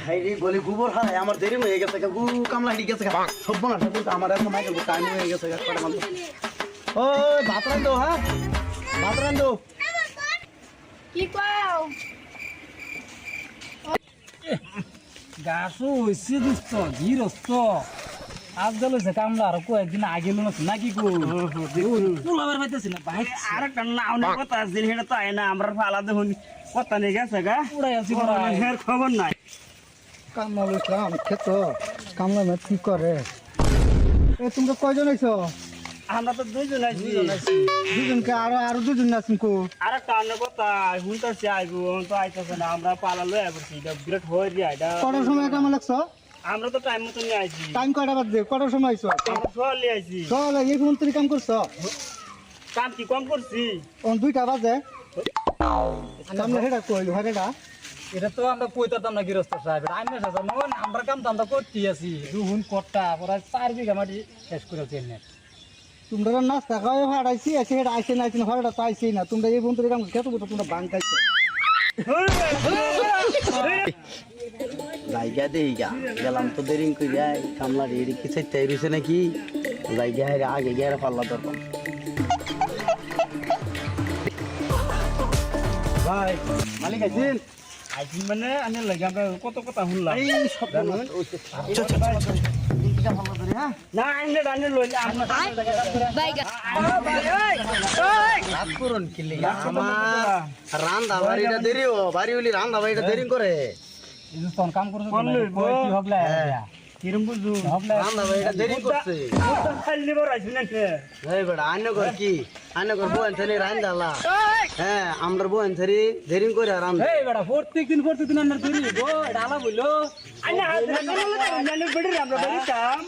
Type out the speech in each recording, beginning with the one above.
হাইরে গলি গোবর হারাই আমার দেরি হয়ে গেছে গু কামলা হিড়ি গেছে সব না ঠাকুর আমার এখন মাইকেল টাইম হয়ে গেছে কটা মানুষ ওই ভাত রান্ধো হ্যাঁ ভাত রান্ধো কি কও গাছও হয়েছে দোস্ত গিরস্ত আজ গেল কামলা আর কয়েকদিন আগে লোন নাকি গো পোলাবার পাইতেছি না ভাই আর একটা নাও না কথা আছে সেটা তো আয় না আমরা ফালা দেখুন কথা নেই গেছে গা উড়াই আছি হের খবর নাই কামলা লইছিলাম খেত কামলা না কি করে তোমরা কয়জন আইছো আমরা তো দুইজন আছি দুজনকে আরো দুজন আছেন কো আর একটা অন্য কথা শুনতেছি আইবো তো আইতেছে না আমরা পালা লই আইবছি এটা বিরাট হয়ে যায় এটা কটার সময় কামলা লাগছো আমরা তো টাইম মতো নিয়ে আইছি টাইম কয়টা বাজে কটার সময় আইছো আমরা চলে আইছি চল এই ফোন তুই কাম করছো কাম কি কম করছি দুইটা বাজে কামলা হেডা কইলো হেডা এটা তো আমরা কইতাম না গৃহস্থ সাহেব আমি সাজান আমরা কাম তো আমরা করতে আছি দুহুন কট্টা প্রায় 4 বিঘা মাটি শেষ করেছি এনে তোমরা নাস্তা খাওয়া হারাইছি আছে হেডা আইছে না আইছে হড়াটা তো আইছেই না তোমরা এই ফোন তুই কাম খেতো তোমরা বাং খাইছো জায়গা দেই গা গেলাম তো দেরি কই যাই কামলা রেডি কি চাইতে রইছে নাকি জায়গা হাইরে আগে গিয়ে পাল্লা দরকার ভাই মালিক আছেন আইছি মানে আমি লাগে আমরা কত কথা শুনলাম এই সব না আইনে ডানে লইলে আমরা বাইগা রাত করুন কিলি আমার রান্দা বাড়িটা দেরি ও বাড়ি হলি রান্দা বাড়িটা দেরি করে ইজুস্তন কাম করছ কোন লইব? কি হগলা কিরম বুঝু হগলা রান্দা বাড়িটা দেরি করছে খালি নিবার আইছি না কে এই বেটা আইনে কর কি আইনে কর বউন থালি রান্দালা হ্যাঁ আমরা বউন থালি দেরি করে রান্দা এই বেটা প্রত্যেকদিন আন্নার তৈরি গো ডালা বইলো আইনা নানে বড়ি আমরা বড়ি কাম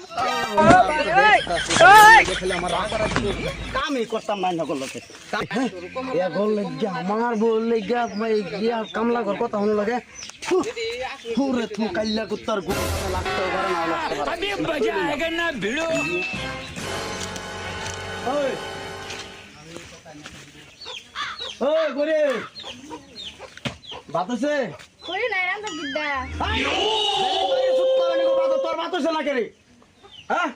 দেখলে আমার রাগ করা ছিল কামই করতাম না না করলো এ গোল লাগিয়া আমার বল লাগিয়া ভাই গিয়া কামলা ঘর কথা হন লাগে পুরে থু কাইলা কুত্তার গো লাগতে পারে না লাগতে পারে আমি বাজা আएगा না ভিড়ো ওই ওই গোরে বাতছে করি না রান্না বিদ্যা তোর বাতছে না করে হ্যাঁ